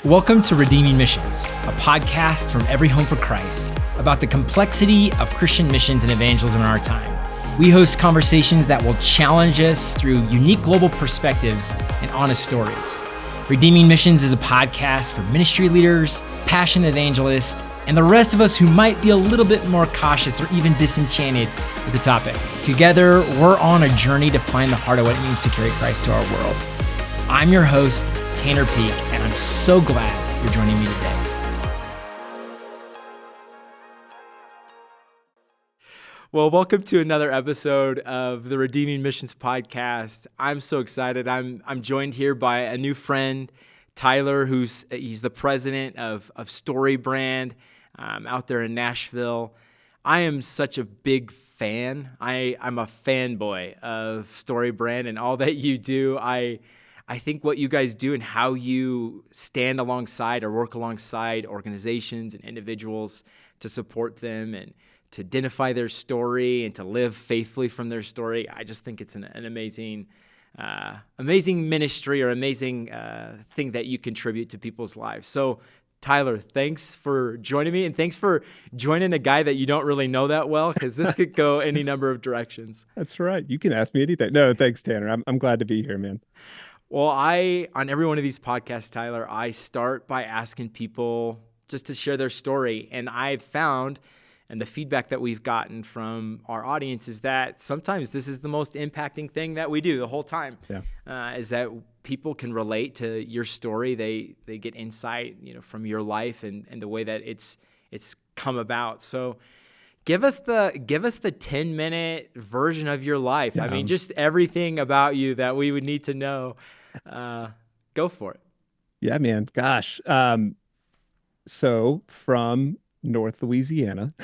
Welcome to Redeeming Missions, a podcast from Every Home for Christ about the complexity of Christian missions and evangelism in our time. We host conversations that will challenge us through unique global perspectives and honest stories. Redeeming Missions is a podcast for ministry leaders, passionate evangelists, and the rest of us who might be a little bit more cautious or even disenchanted with the topic. Together, we're on a journey to find the heart of what it means to carry Christ to our world. I'm your host, Tanner Peake, and I'm so glad you're joining me today. Well, welcome to another episode of the Redeeming Missions podcast. I'm so excited. I'm joined here by a new friend, Tyler, he's the president of StoryBrand out there in Nashville. I am such a big fan. I'm a fanboy of StoryBrand and all that you do. I think what you guys do and how you stand alongside or work alongside organizations and individuals to support them and to identify their story and to live faithfully from their story, I just think it's an amazing ministry or amazing thing that you contribute to people's lives. So, Tyler, thanks for joining me, and thanks for joining a guy that you don't really know that well, because this could go any number of directions. That's right. You can ask me anything. No, thanks, Tanner. I'm glad to be here, man. Well, on every one of these podcasts, Tyler, I start by asking people just to share their story. And I've found, and the feedback that we've gotten from our audience is that sometimes this is the most impacting thing that we do the whole time. Is that people can relate to your story. They get insight, from your life and the way that it's come about. So give us the 10-minute version of your life. I mean, just everything about you that we would need to know. Go for it. Yeah, man. Gosh. So from North Louisiana,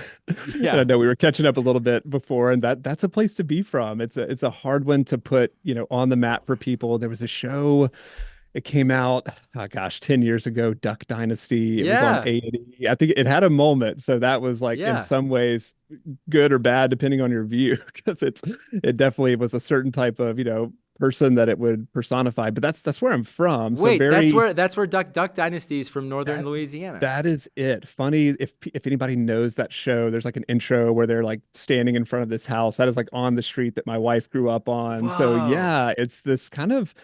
Yeah. I know we were catching up a little bit before, and that's a place to be from. It's a hard one to put, on the map for people. There was a show. It came out, 10 years ago, Duck Dynasty. It was on A&E. I think it had a moment. So that was in some ways good or bad, depending on your view, because it definitely was a certain type of, person that it would personify. But that's where I'm from. Wait, that's where Duck Dynasty is, from Northern Louisiana. That is it. Funny, if anybody knows that show, there's an intro where they're standing in front of this house. That is on the street that my wife grew up on. Whoa. So yeah, it's this kind of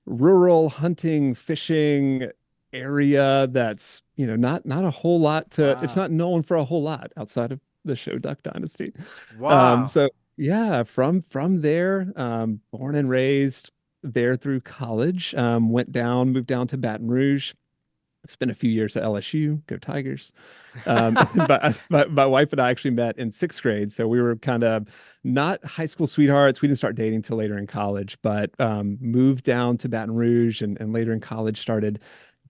rural hunting, fishing area that's, not a whole lot to, it's not known for a whole lot outside of the show Duck Dynasty. Wow. So yeah, from there, born and raised there through college, moved down to Baton Rouge, spent a few years at LSU, go Tigers. But my wife and I actually met in sixth grade. So we were kind of not high school sweethearts. We didn't start dating till later in college, but moved down to Baton Rouge and later in college started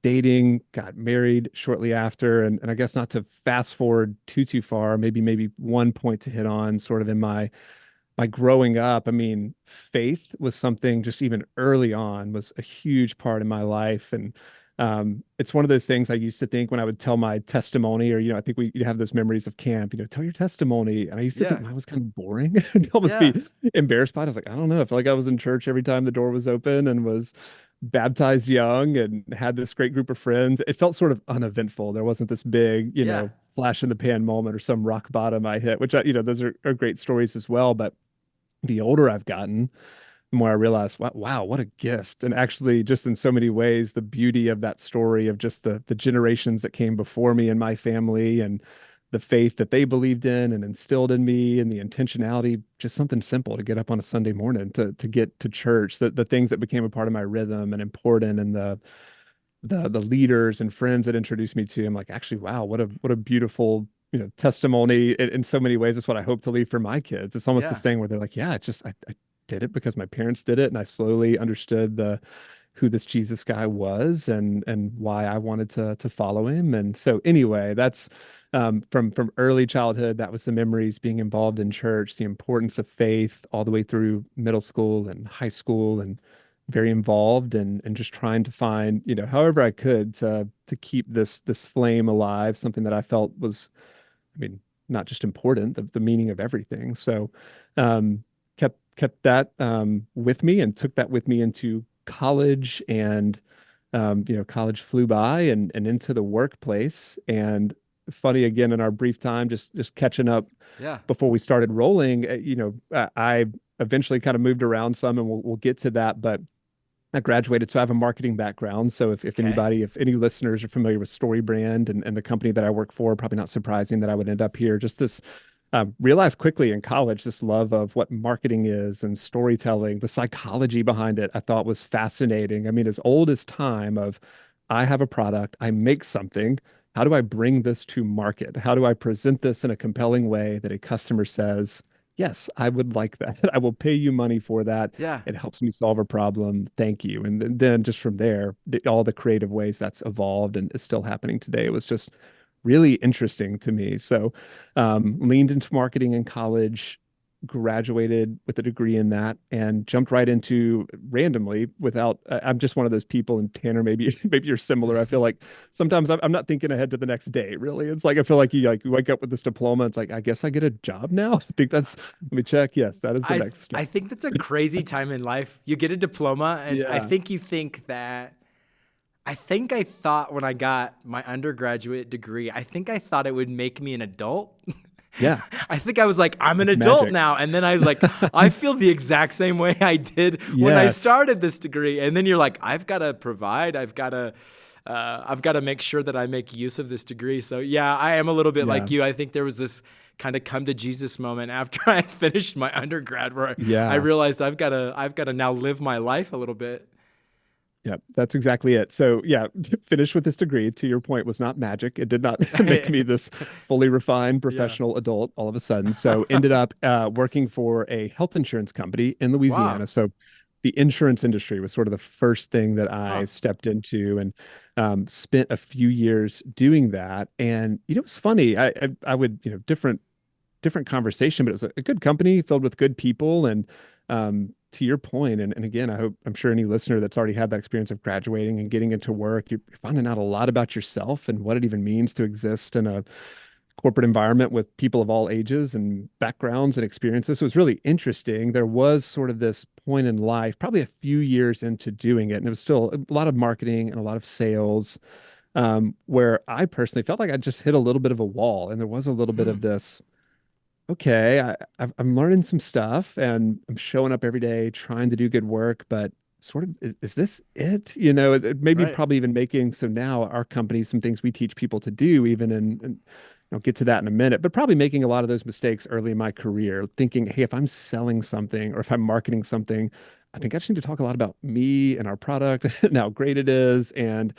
dating, got married shortly after. And I guess not to fast forward too far, maybe one point to hit on sort of in my growing up. I mean, faith was something just even early on was a huge part of my life. And it's one of those things I used to think when I would tell my testimony, or, I think you'd have those memories of camp, tell your testimony. And I used to think mine was kind of boring and almost be embarrassed by it. I was like, I don't know. I feel like I was in church every time the door was open and was baptized young and had this great group of friends. It felt sort of uneventful. There wasn't this big, flash in the pan moment or some rock bottom I hit, which those are great stories as well. But the older I've gotten, the more I realized, wow, what a gift. And actually, just in so many ways, the beauty of that story of just the generations that came before me and my family and the faith that they believed in and instilled in me and the intentionality, just something simple to get up on a Sunday morning to get to church, the things that became a part of my rhythm and important, and the leaders and friends that introduced me to. I'm like, actually, wow, what a beautiful testimony in so many ways. It's what I hope to leave for my kids. It's almost this thing where they're like, yeah, it's just I did it because my parents did it, and I slowly understood who this Jesus guy was and why I wanted to follow him. And so anyway, that's from early childhood. That was the memories, being involved in church, the importance of faith all the way through middle school and high school, and very involved and just trying to find, however I could to keep this flame alive, something that I felt was, not just important, the meaning of everything. So kept that with me and took that with me into college and College flew by and into the workplace. And funny again, in our brief time, just catching up Yeah. before we started rolling, I eventually kind of moved around some, and we'll get to that. But I graduated, so I have a marketing background. So Okay. if any listeners are familiar with StoryBrand and the company that I work for, probably not surprising that I would end up here. Just this realized quickly in college, this love of what marketing is and storytelling, the psychology behind it, I thought was fascinating. I mean, as old as time of I have a product, I make something. How do I bring this to market? How do I present this in a compelling way that a customer says, yes, I would like that. I will pay you money for that. Yeah. It helps me solve a problem. Thank you. And then just from there, all the creative ways that's evolved and is still happening today. It was just really interesting to me. So, leaned into marketing in college, graduated with a degree in that, and jumped right into randomly without. I'm just one of those people, and Tanner, maybe maybe you're similar. I feel like sometimes I'm not thinking ahead to the next day. Really, it's like I feel like you wake up with this diploma. It's like I guess I get a job now. I think that's. Let me check. Yes, that is the I next I step. think that's a crazy time in life. You get a diploma, and I Yeah. think you think that. I think I thought when I got my undergraduate degree, I think I thought it would make me an adult. Yeah. I think I was like, I'm an Like adult magic. now. And then I was like, I feel the exact same way I did when I Yes. started this degree. And then you're like, I've got to provide. I've got to make sure that I make use of this degree. So yeah, I am a little bit Yeah. like you. I think there was this kind of come to Jesus moment after I finished my undergrad where I Yeah. realized I've got to now live my life a little bit. Yeah, that's exactly it. So, yeah, finish with this degree, to your point, was not magic. It did not make me this fully refined Yeah. professional adult all of a sudden. So, ended up working for a health insurance company in Wow. Louisiana. So, the insurance industry was sort of the first thing that I Huh. stepped into, and spent a few years doing that. And, it was funny. I would, different conversation, but it was a good company filled with good people. And to your point, and again, I'm sure any listener that's already had that experience of graduating and getting into work, you're finding out a lot about yourself and what it even means to exist in a corporate environment with people of all ages and backgrounds and experiences. So it was really interesting. There was sort of this point in life, probably a few years into doing it, and it was still a lot of marketing and a lot of sales, where I personally felt like I just hit a little bit of a wall, and there was a little bit Hmm. of this okay, I'm learning some stuff and I'm showing up every day trying to do good work, but sort of is this it? Maybe Right. probably even making so now our company, some things we teach people to do, even and I'll get to that in a minute, but probably making a lot of those mistakes early in my career, thinking, hey, if I'm selling something or if I'm marketing something, I think I just need to talk a lot about me and our product and how great it is. And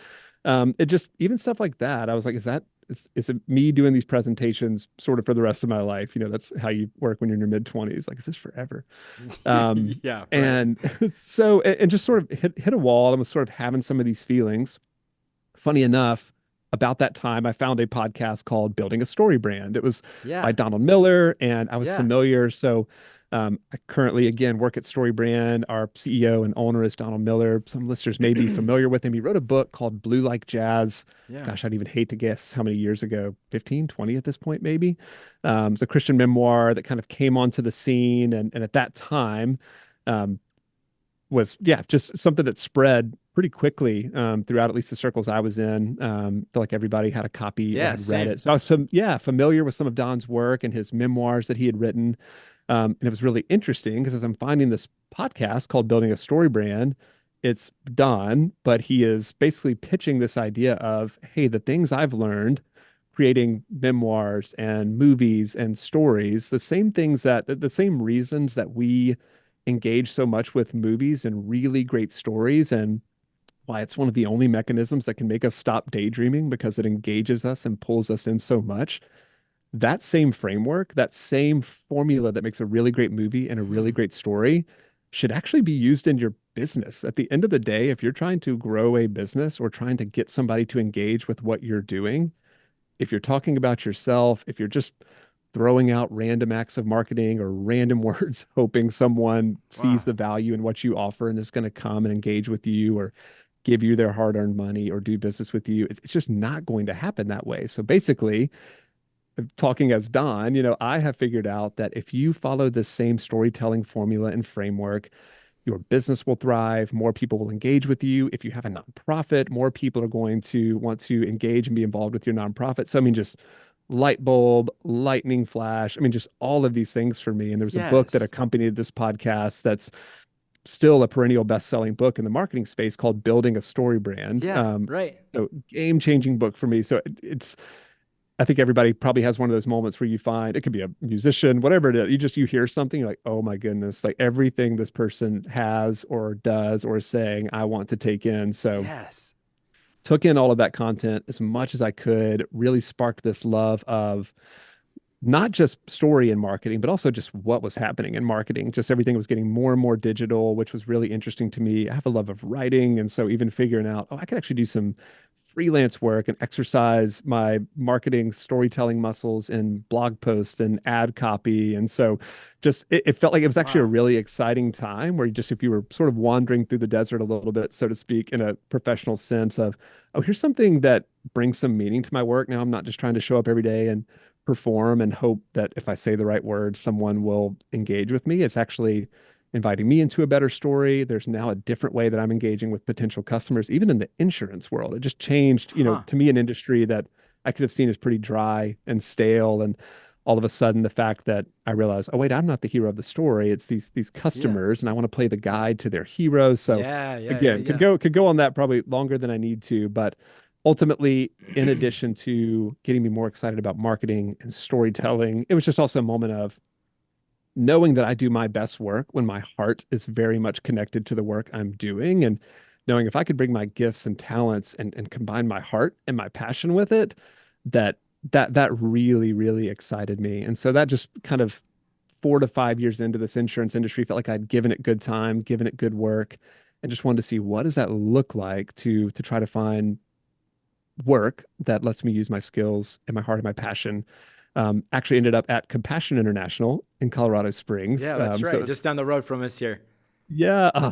it just even stuff like that. I was like, is it me doing these presentations sort of for the rest of my life? That's how you work when you're in your mid 20s. Like, is this forever? Um, Yeah. Right. and so, and just sort of hit a wall and was sort of having some of these feelings. Funny enough, about that time, I found a podcast called Building a Story Brand. It was by Yeah. Donald Miller, and I was Yeah. familiar. So, I currently, again, work at Story Brand. Our CEO and owner is Donald Miller. Some listeners may be familiar with him. He wrote a book called Blue Like Jazz. Yeah. Gosh, I'd even hate to guess how many years ago, 15, 20 at this point, maybe. It's a Christian memoir that kind of came onto the scene. And at that time, um, was yeah, just something that spread pretty quickly throughout at least the circles I was in. Feel like everybody had a copy or Yeah. had read Same. it. So I was familiar with some of Don's work and his memoirs that he had written. And it was really interesting because as I'm finding this podcast called Building a Story Brand, it's Don, but he is basically pitching this idea of, hey, the things I've learned creating memoirs and movies and stories, the same reasons that we engage so much with movies and really great stories, and why it's one of the only mechanisms that can make us stop daydreaming because it engages us and pulls us in so much. That same framework, that same formula that makes a really great movie and a really Hmm. great story should actually be used in your business. At the end of the day, if you're trying to grow a business or trying to get somebody to engage with what you're doing, if you're talking about yourself, if you're just throwing out random acts of marketing or random words, hoping someone sees Wow. the value in what you offer and is going to come and engage with you or give you their hard earned money or do business with you, it's just not going to happen that way. So basically, talking as Don, I have figured out that if you follow the same storytelling formula and framework, your business will thrive, more people will engage with you. If you have a nonprofit, more people are going to want to engage and be involved with your nonprofit. So, I mean, just light bulb, lightning flash. I mean, just all of these things for me. And there was a book that Yes. accompanied this podcast that's still a perennial best-selling book in the marketing space called Building a Story Brand. Yeah. Right. So game-changing book for me. So it's I think everybody probably has one of those moments where you find it could be a musician, whatever it is. You hear something, you're like, oh my goodness, like everything this person has or does or is saying, I want to take in. So Yes. took in all of that content as much as I could, really sparked this love of not just story and marketing, but also just what was happening in marketing. Just everything was getting more and more digital, which was really interesting to me. I have a love of writing. And so even figuring out, oh, I could actually do some freelance work and exercise my marketing storytelling muscles in blog posts and ad copy. And so just it felt like it was actually a Wow. really exciting time where you just if you were sort of wandering through the desert a little bit, so to speak, in a professional sense of, oh, here's something that brings some meaning to my work. Now I'm not just trying to show up every day and perform and hope that if I say the right words, someone will engage with me. It's actually inviting me into a better story. There's now a different way that I'm engaging with potential customers, even in the insurance world. It just changed, Huh. to me, an industry that I could have seen as pretty dry and stale. And all of a sudden, the fact that I realized, oh, wait, I'm not the hero of the story. It's these Yeah. customers, and I want to play the guide to their heroes. So Yeah. Yeah. Yeah. again, Yeah. could go on that probably longer than I need to, but ultimately, in addition to getting me more excited about marketing and storytelling, it was just also a moment of knowing that I do my best work when my heart is very much connected to the work I'm doing, and knowing if I could bring my gifts and talents and combine my heart and my passion with it, that that really, really excited me. And so that just kind of 4 to 5 years into this insurance industry felt like I'd given it good time, given it good work, and just wanted to see what does that look like to try to find work that lets me use my skills and my heart and my passion. Actually ended up at Compassion International in Colorado Springs. Yeah. That's So right. it's, Just down the road from us here. yeah, I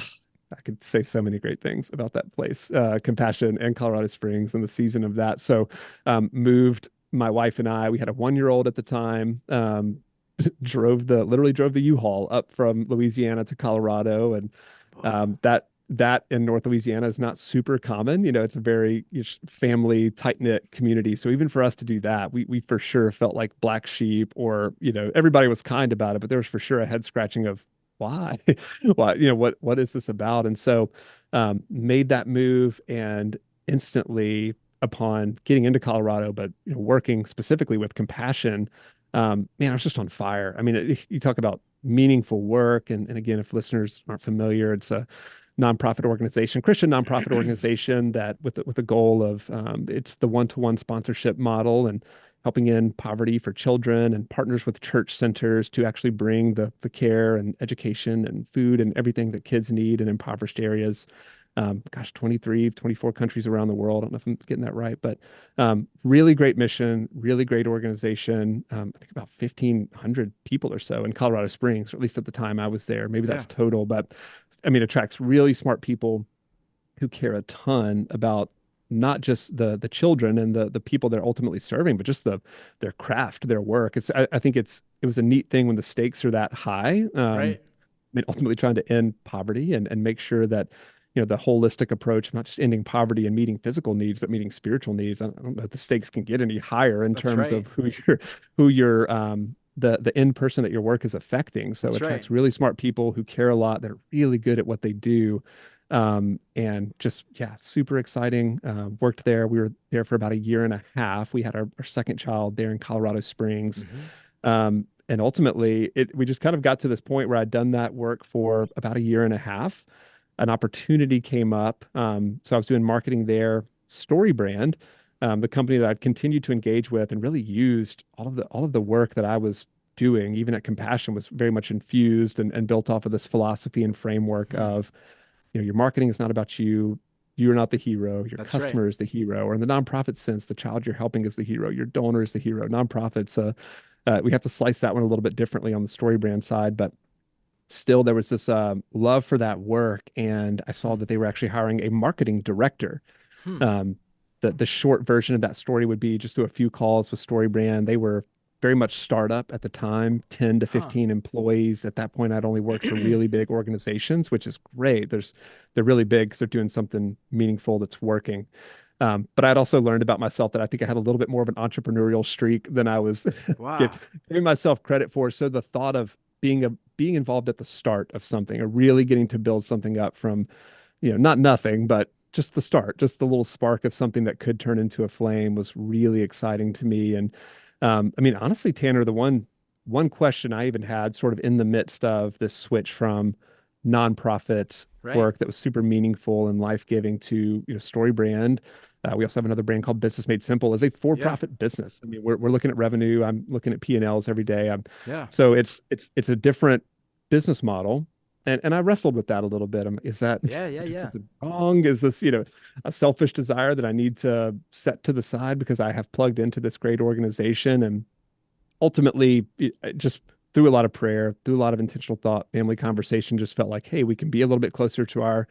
could say so many great things about that place, Compassion and Colorado Springs and the season of that. So moved my wife and I, we had a 1 year old at the time, literally drove the U-Haul up from Louisiana to Colorado. And Whoa. that in North Louisiana is not super common. It's a very family tight-knit community. So even for us to do that, we for sure felt like black sheep, or everybody was kind about it, but there was for sure a head scratching of why, why, what is this about? And so made that move, and instantly upon getting into Colorado, but working specifically with Compassion, man, I was just on fire. I mean, you talk about meaningful work, and again, if listeners aren't familiar, it's a nonprofit organization, Christian nonprofit organization that with the goal of it's the one-to-one sponsorship model and helping in poverty for children, and partners with church centers to actually bring the care and education and food and everything that kids need in impoverished areas. 23, 24 countries around the world. I don't know if I'm getting that right, but really great mission, really great organization. I think about 1,500 people or so in Colorado Springs, or at least at the time I was there. Maybe Yeah. that's total, but I mean, attracts really smart people who care a ton about not just the children and the people they're ultimately serving, but just their craft, their work. I think it was a neat thing when the stakes are that high. Right. I mean, ultimately trying to end poverty and make sure that the holistic approach of not just ending poverty and meeting physical needs, but meeting spiritual needs. I don't know if the stakes can get any higher in That's terms right. of who you're the end person that your work is affecting. So it That's right. attracts really smart people who care a lot. They're really good at what they do. And just, yeah, super exciting. Worked there. We were there for about a year and a half. We had our second child there in Colorado Springs. Hmm. And ultimately, we just kind of got to this point where I'd done that work for about a year and a half. An opportunity came up. So I was doing marketing there, StoryBrand, the company that I'd continued to engage with and really used all of the work that I was doing, even at Compassion, was very much infused and built off of this philosophy and framework Hmm. of, your marketing is not about you. You're not the hero. Your That's right. customer is the hero. Or in the nonprofit sense, the child you're helping is the hero. Your donor is the hero. Nonprofits, we have to slice that one a little bit differently on the story brand side, but still there was this love for that work. And I saw Hmm. that they were actually hiring a marketing director. Hmm. Um, the short version of that story would be just through a few calls with StoryBrand. They were very much startup at the time, 10 to Huh. 15 employees. At that point, I'd only worked for really big organizations, which is great. They're really big because they're doing something meaningful that's working. But I'd also learned about myself that I think I had a little bit more of an entrepreneurial streak than I was Wow. giving myself credit for. So the thought of being involved at the start of something, or really getting to build something up from, not nothing, but just the start, just the little spark of something that could turn into a flame was really exciting to me. And I mean, honestly, Tanner, the one question I even had sort of in the midst of this switch from nonprofit Right. work that was super meaningful and life-giving to, StoryBrand. We also have another brand called Business Made Simple as a Yeah. for-profit business. I mean, we're looking at revenue. I'm looking at P&Ls every day. Yeah. So it's a different business model. And I wrestled with that a little bit. Is that Yeah. Yeah. is Yeah. something wrong? Is this, a selfish desire that I need to set to the side because I have plugged into this great organization? And ultimately, just through a lot of prayer, through a lot of intentional thought, family conversation, just felt like, hey, we can be a little bit closer to our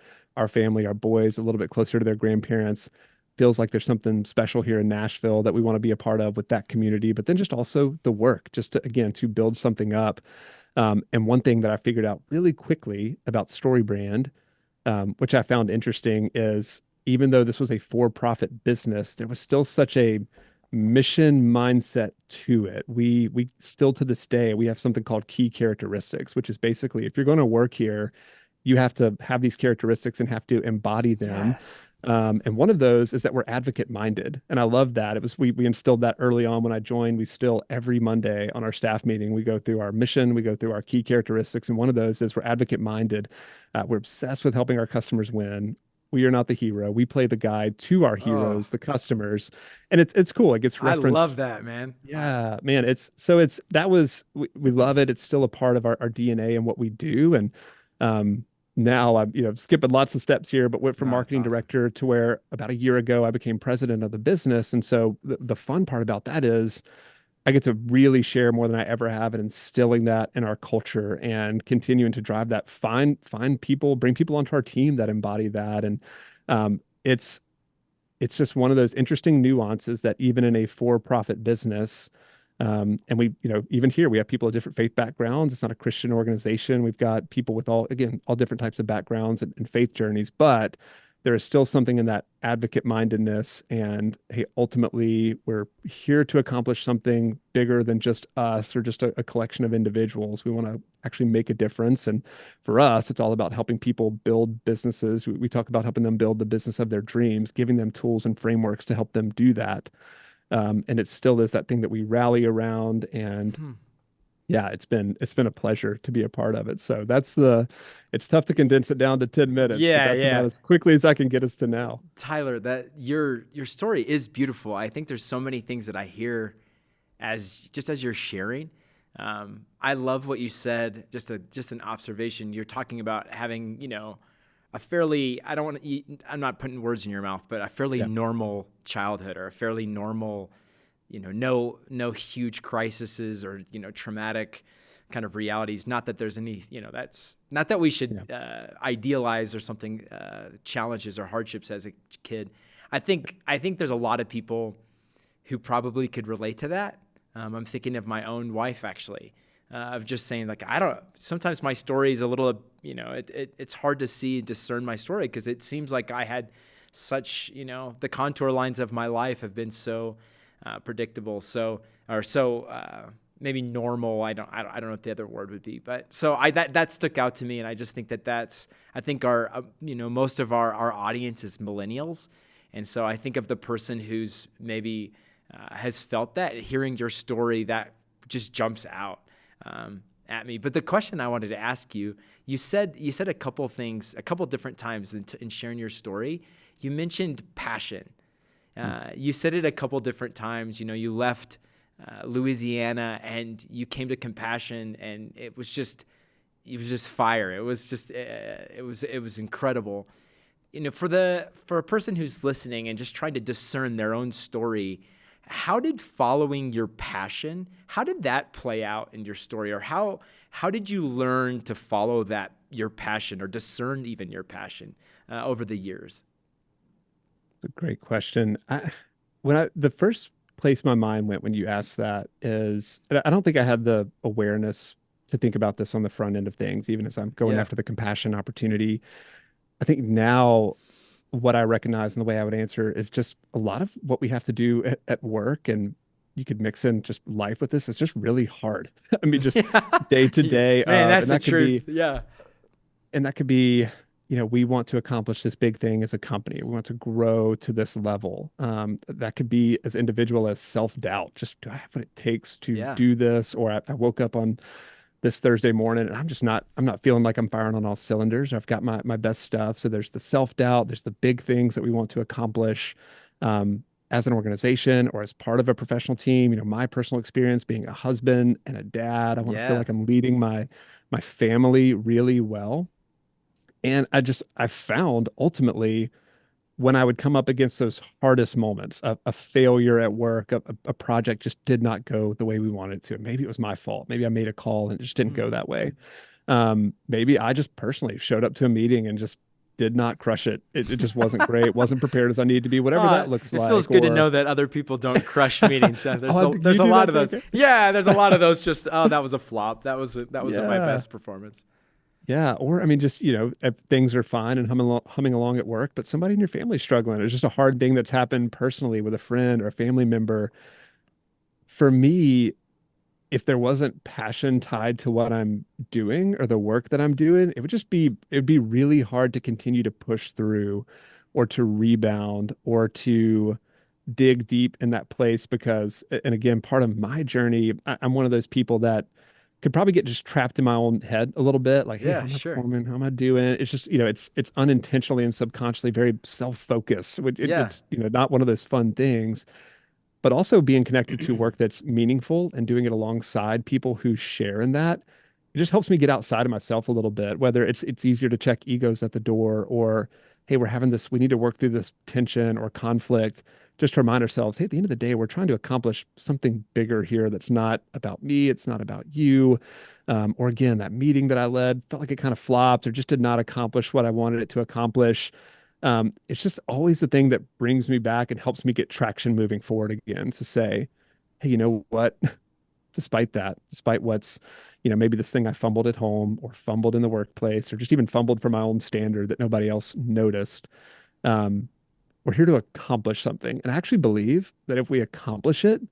family, our boys, a little bit closer to their grandparents. Feels like there's something special here in Nashville that we want to be a part of with that community, but then just also the work, just to, again, to build something up. And one thing that I figured out really quickly about StoryBrand, which I found interesting, is even though this was a for-profit business, there was still such a mission mindset to it. We still to this day we have something called key characteristics, which is basically if you're going to work here, you have to have these characteristics and have to embody them. Yes. And one of those is that we're advocate minded. And I love that. It was we instilled that early on when I joined. We still every Monday on our staff meeting, we go through our mission, we go through our key characteristics. And one of those is we're advocate minded. We're obsessed with helping our customers win. We are not the hero. We play the guide to our Oh, heroes, the customers. And it's cool. It gets I referenced. love that, man. Yeah, man. That was we love it. It's still a part of our DNA and what we do. And um now I'm, skipping lots of steps here, but went from No, it's marketing awesome. director to where about a year ago I became president of the business. And so the fun part about that is I get to really share more than I ever have and instilling that in our culture and continuing to drive that, find people, bring people onto our team that embody that. And um, it's it's just one of those interesting nuances that even in a for-profit business, and we, even here we have people of different faith backgrounds. It's not a Christian organization. We've got people with all different types of backgrounds and faith journeys, but there is still something in that advocate mindedness. And hey, ultimately, we're here to accomplish something bigger than just us or just a collection of individuals. We want to actually make a difference. And for us, it's all about helping people build businesses. We talk about helping them build the business of their dreams, giving them tools and frameworks to help them do that. And it still is that thing that we rally around. And Hmm. yeah, it's been a pleasure to be a part of it. So it's tough to condense it down to 10 minutes, but Yeah, that's about yeah. as quickly as I can get us to now. Tyler, that your story is beautiful. I think there's so many things that I hear as you're sharing. I love what you said. Just an observation. You're talking about having, a fairly, I don't want to eat, I'm not putting words in your mouth, but a fairly Yeah. normal childhood or a fairly normal, no huge crises or, traumatic kind of realities. Not that there's any, that's not that we should Yeah. idealize or something, challenges or hardships as a kid. I think there's a lot of people who probably could relate to that. I'm thinking of my own wife actually, of just saying like, sometimes my story is a little, it's hard to see and discern my story because it seems like I had such, the contour lines of my life have been so predictable. Maybe normal. I don't know what the other word would be, but so that stuck out to me. And I just think I think our, most of our audience is millennials. And so I think of the person who's maybe has felt that, hearing your story, that just jumps out at me. But the question I wanted to ask you, you said a couple things, a couple different times in sharing your story. You mentioned passion. You said it a couple different times. You left Louisiana and you came to Compassion, and it was just fire. It was incredible. For a person who's listening and just trying to discern their own story, how did following your passion, how did that play out in your story? Or how did you learn to follow your passion or discern even your passion over the years? It's a great question. The first place my mind went when you asked that is, and I don't think I had the awareness to think about this on the front end of things, even as I'm going Yeah. after the compassion opportunity. I think now what I recognize and the way I would answer is just a lot of what we have to do at work, and you could mix in just life with this. It's just really hard. I mean, just day to day Man, of, that's the truth. Yeah. and that could be, we want to accomplish this big thing as a company. We want to grow to this level. That could be as individual as self-doubt. Just, do I have what it takes to Yeah. do this? Or I woke up on this Thursday morning and I'm not feeling like I'm firing on all cylinders. I've got my best stuff. So there's the self-doubt, there's the big things that we want to accomplish as an organization or as part of a professional team. My personal experience being a husband and a dad, I want to feel Yeah. like I'm leading my family really well. And I found ultimately when I would come up against those hardest moments, a failure at work, a project just did not go the way we wanted it to. Maybe it was my fault. Maybe I made a call and it just didn't go Mm. that way. Maybe I just personally showed up to a meeting and just did not crush it. It just wasn't great. Wasn't prepared as I needed to be, whatever that looks It feels like. good to Or, know that other people don't crush meetings. oh, There's you a do lot that of too, those. okay? Yeah, there's a lot of those. Just that was a flop. That wasn't my Yeah. best performance. Yeah, or I mean, just if things are fine and humming along at work, but somebody in your family's struggling. It's just a hard thing that's happened personally with a friend or a family member. For me, if there wasn't passion tied to what I'm doing or the work that I'm doing, it would be really hard to continue to push through, or to rebound, or to dig deep in that place. Because, and again, part of my journey, I'm one of those people that could probably get just trapped in my own head a little bit, like, hey, how Yeah, am I sure. performing? How am I doing? It's just, it's unintentionally and subconsciously very self-focused. Yeah. It's, not one of those fun things, but also being connected to work that's meaningful and doing it alongside people who share in that. It just helps me get outside of myself a little bit, whether it's easier to check egos at the door, or, hey, we need to work through this tension or conflict, just to remind ourselves, hey, at the end of the day, we're trying to accomplish something bigger here that's not about me. It's not about you. Or again, that meeting that I led felt like it kind of flopped or just did not accomplish what I wanted it to accomplish. It's just always the thing that brings me back and helps me get traction moving forward again, to say, hey, you know what? Despite what's, maybe this thing I fumbled at home or fumbled in the workplace or just even fumbled for my own standard that nobody else noticed, um, we're here to accomplish something. And I actually believe that if we accomplish it,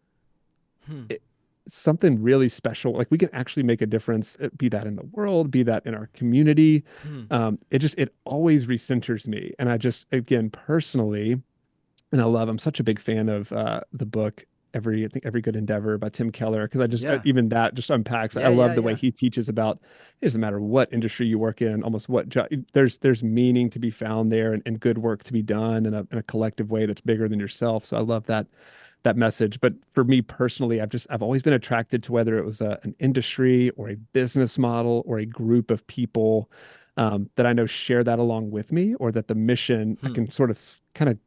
Hmm. it it's something really special. Like, we can actually make a difference, be that in the world, be that in our community. Hmm. It always recenters me. And I just, again, personally, and I'm such a big fan of the book I think Every Good Endeavor by Tim Keller, because Yeah. even that just unpacks. I Yeah. Yeah. love the way Yeah. he teaches about, it doesn't matter what industry you work in, almost what job, there's meaning to be found there, and good work to be done in a collective way that's bigger than yourself. So I love that message. But for me personally, I've always been attracted to whether it was an industry or a business model or a group of people that I know share that along with me, or that the mission, I Hmm. can sort of kind of,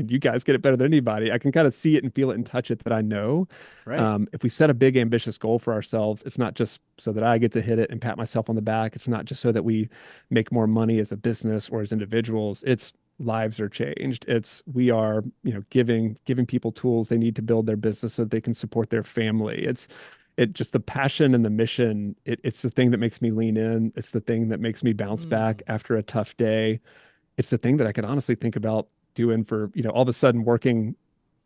you guys get it better than anybody. I can kind of see it and feel it and touch it, that I know Right. if we set a big ambitious goal for ourselves, it's not just so that I get to hit it and pat myself on the back. It's not just so that we make more money as a business or as individuals. It's lives are changed. It's we are, giving people tools they need to build their business so that they can support their family. It just, the passion and the mission. It's the thing that makes me lean in. It's the thing that makes me bounce Hmm. back after a tough day. It's the thing that I could honestly think about doing for, all of a sudden working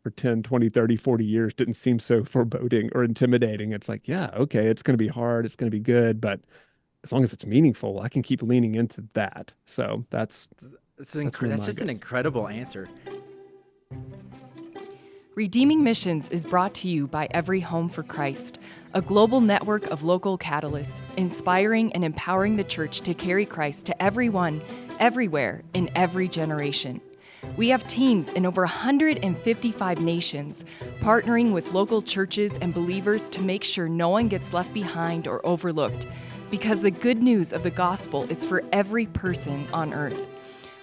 for 10, 20, 30, 40 years didn't seem so foreboding or intimidating. It's like, yeah, okay, it's going to be hard. It's going to be good, but as long as it's meaningful, I can keep leaning into that. So that's where That's mine just an goes. incredible answer. Redeeming Missions is brought to you by Every Home for Christ, a global network of local catalysts, inspiring and empowering the church to carry Christ to everyone, everywhere, in every generation. We have teams in over 155 nations, partnering with local churches and believers to make sure no one gets left behind or overlooked, because the good news of the gospel is for every person on earth.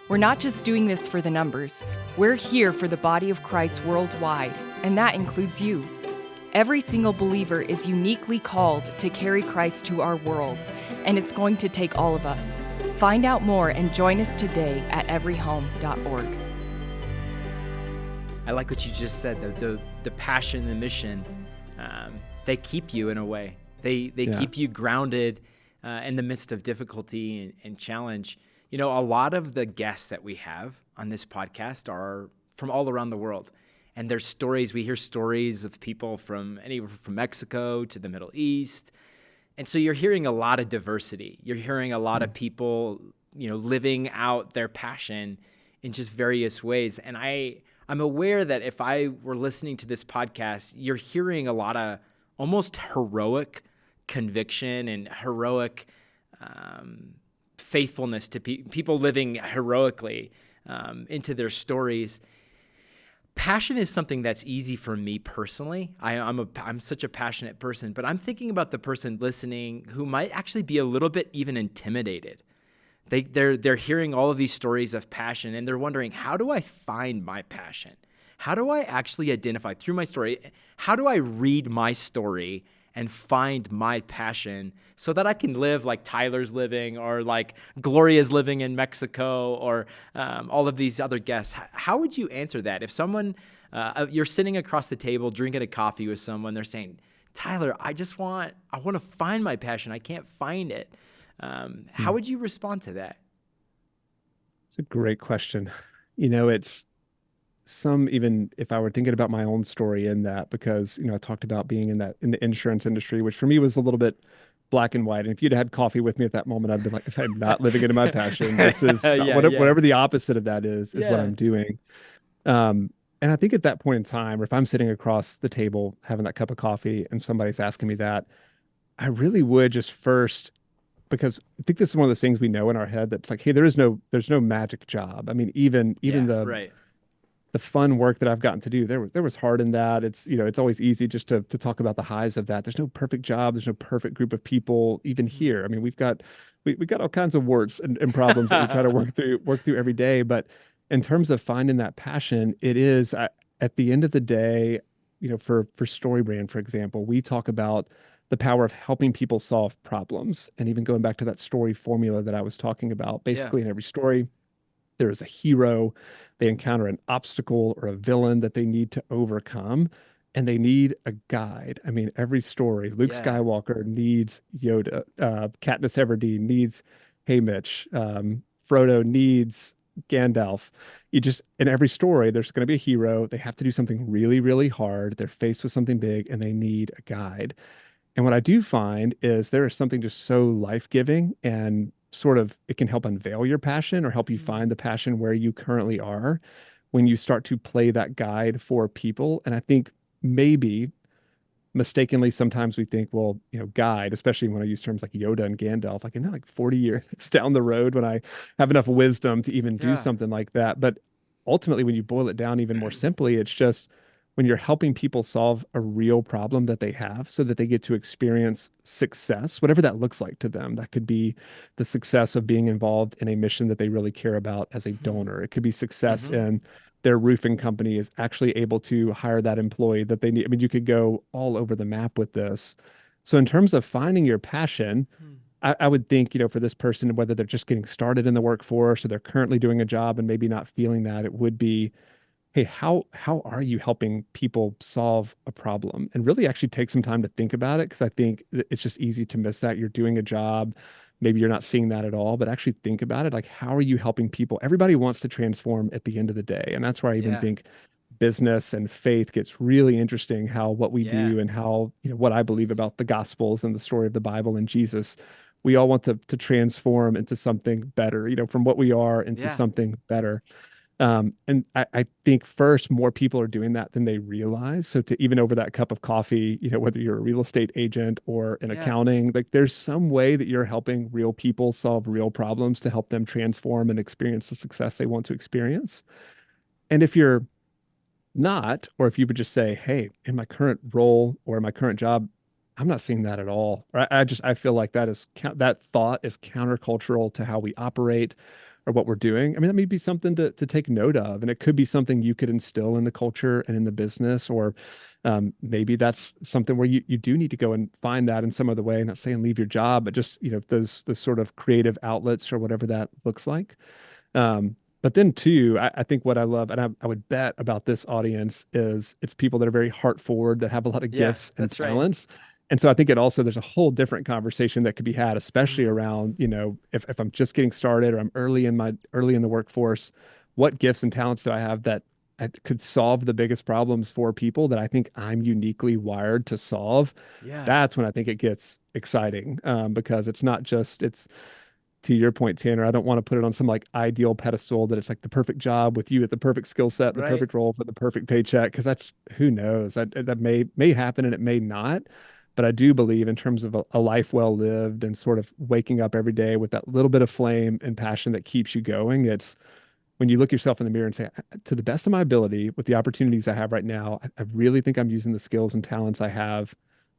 We're not just doing this for the numbers. We're here for the body of Christ worldwide, and that includes you. Every single believer is uniquely called to carry Christ to our worlds, and it's going to take all of us. Find out more and join us today at everyhome.org. I like what you just said, the passion, the mission, they keep you in a way. They keep you grounded in the midst of difficulty and challenge. You know, a lot of the guests that we have on this podcast are from all around the world. And there's stories, we hear stories of people from anywhere from Mexico to the Middle East. And so you're hearing a lot of diversity. You're hearing a lot of people, you know, living out their passion in just various ways. And I'm aware that if I were listening to this podcast, you're hearing a lot of almost heroic conviction and heroic faithfulness to people living heroically into their stories. Passion is something that's easy for me personally. I'm such a passionate person, but I'm thinking about the person listening who might actually be a little bit even intimidated. They're hearing all of these stories of passion and they're wondering, how do I find my passion? How do I actually identify through my story? How do I read my story and find my passion so that I can live like Tyler's living or like Gloria's living in Mexico or all of these other guests? How would you answer that? If someone, you're sitting across the table drinking a coffee with someone, they're saying, Tyler, I want to find my passion. I can't find it. How would you respond to that? It's a great question. You know, it's even if I were thinking about my own story in that, because, you know, I talked about being in the insurance industry, which for me was a little bit black and white. And if you'd had coffee with me at that moment, I'd been like, I'm not living into my passion. This is whatever the opposite of that is what I'm doing. And I think at that point in time, or if I'm sitting across the table having that cup of coffee and somebody's asking me that, I really would just first, because I think this is one of those things we know in our head that's like, hey, there's no magic job. I mean, even the fun work that I've gotten to do, there was hard in that. It's, you know, it's always easy just to talk about the highs of that. There's no perfect job. There's no perfect group of people, even here. I mean, we got all kinds of warts and problems that we try to work through every day. But in terms of finding that passion, it is at the end of the day, you know, for StoryBrand, for example, we talk about the power of helping people solve problems. And even going back to that story formula that I was talking about, basically in every story, there is a hero. They encounter an obstacle or a villain that they need to overcome, and they need a guide. I mean, every story, Luke Skywalker needs Yoda, Katniss Everdeen needs Haymitch, Frodo needs Gandalf. In every story, there's going to be a hero. They have to do something really, really hard. They're faced with something big, and they need a guide. And what I do find is there is something just so life-giving and sort of, it can help unveil your passion or help you find the passion where you currently are when you start to play that guide for people. And I think maybe mistakenly, sometimes we think, well, you know, guide, especially when I use terms like Yoda and Gandalf, like, isn't that like 40 years down the road when I have enough wisdom to even do something like that? But ultimately, when you boil it down even more simply, it's just when you're helping people solve a real problem that they have so that they get to experience success, whatever that looks like to them. That could be the success of being involved in a mission that they really care about as a donor. It could be success in their roofing company is actually able to hire that employee that they need. I mean, you could go all over the map with this. So in terms of finding your passion, I would think, you know, for this person, whether they're just getting started in the workforce or they're currently doing a job and maybe not feeling that, it would be, hey, how are you helping people solve a problem? And really actually take some time to think about it, because I think it's just easy to miss that. You're doing a job, maybe you're not seeing that at all, but actually think about it. Like, how are you helping people? Everybody wants to transform at the end of the day. And that's where I even think business and faith gets really interesting, how what we do and how, you know, what I believe about the Gospels and the story of the Bible and Jesus, we all want to transform into something better, you know, from what we are into something better. And I think first, more people are doing that than they realize. So to even over that cup of coffee, you know, whether you're a real estate agent or in accounting, like there's some way that you're helping real people solve real problems to help them transform and experience the success they want to experience. And if you're not, or if you would just say, hey, in my current role or in my current job, I'm not seeing that at all. Or I feel like that thought is countercultural to how we operate or what we're doing. I mean, that may be something to take note of, and it could be something you could instill in the culture and in the business, or maybe that's something where you do need to go and find that in some other way. Not saying leave your job, but just, you know, those sort of creative outlets or whatever that looks like. But then too, I think what I love, and I would bet about this audience is it's people that are very heart forward, that have a lot of Yeah, gifts and that's right. talents. And so I think it also, there's a whole different conversation that could be had, especially Mm, around, if I'm just getting started or I'm early in the workforce, what gifts and talents do I have that I could solve the biggest problems for people that I think I'm uniquely wired to solve? yeah, That's when I think it gets exciting, because it's to your point, Tanner, I don't want to put it on some like ideal pedestal that it's like the perfect job with you at the perfect skill set, the right. perfect role for the perfect paycheck. Because that's, who knows, that may happen and it may not. But I do believe in terms of a life well lived and sort of waking up every day with that little bit of flame and passion that keeps you going. It's when you look yourself in the mirror and say, to the best of my ability, with the opportunities I have right now, I really think I'm using the skills and talents I have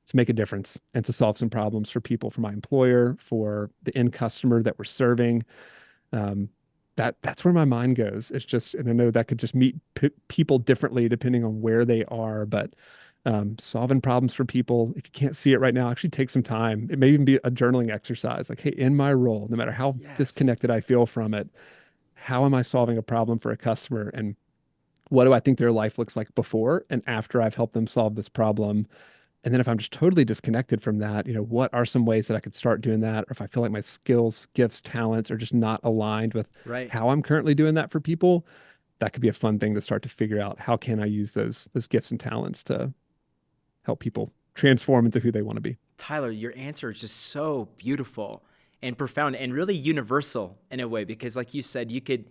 to make a difference and to solve some problems for people, for my employer, for the end customer that we're serving. Um, that's where my mind goes. It's just, and I know that could just meet people differently depending on where they are, but solving problems for people, if you can't see it right now, actually take some time. It may even be a journaling exercise. Like, hey, in my role, no matter how Yes. disconnected I feel from it, how am I solving a problem for a customer? And what do I think their life looks like before and after I've helped them solve this problem? And then if I'm just totally disconnected from that, what are some ways that I could start doing that? Or if I feel like my skills, gifts, talents are just not aligned with Right. how I'm currently doing that for people, that could be a fun thing to start to figure out. How can I use those gifts and talents to help people transform into who they want to be? Tyler, your answer is just so beautiful and profound and really universal in a way, because like you said, you could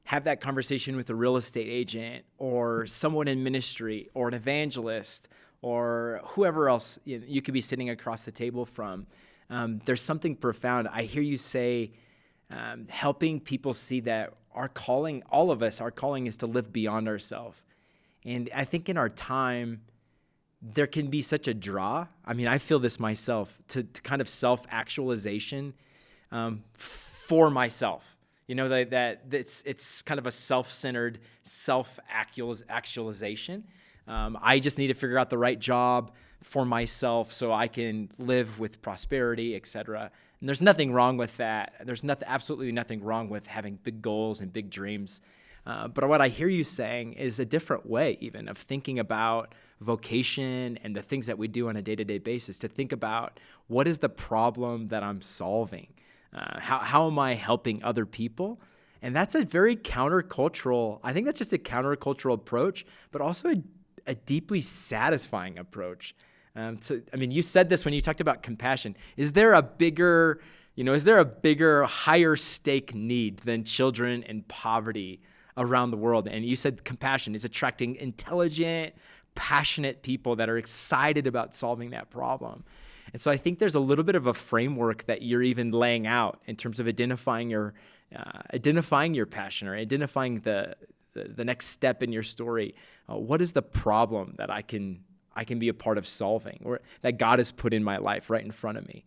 have that conversation with a real estate agent or someone in ministry or an evangelist or whoever else you could be sitting across the table from. There's something profound. I hear you say, helping people see that our calling, all of us, our calling is to live beyond ourselves. And I think in our time, there can be such a draw. I mean, I feel this myself to kind of self-actualization for myself. That it's kind of a self-centered self-actualization. I just need to figure out the right job for myself so I can live with prosperity, etc. And there's nothing wrong with that. There's absolutely nothing wrong with having big goals and big dreams. But what I hear you saying is a different way even of thinking about vocation and the things that we do on a day-to-day basis, to think about what is the problem that I'm solving? How am I helping other people? And that's a very countercultural, I think that's just a countercultural approach, but also a deeply satisfying approach. You said this when you talked about compassion. Is there a bigger, higher stake need than children in poverty around the world? And you said compassion is attracting intelligent, passionate people that are excited about solving that problem. And so I think there's a little bit of a framework that you're even laying out in terms of identifying your passion, or identifying the next step in your story. What is the problem that I can be a part of solving, or that God has put in my life right in front of me?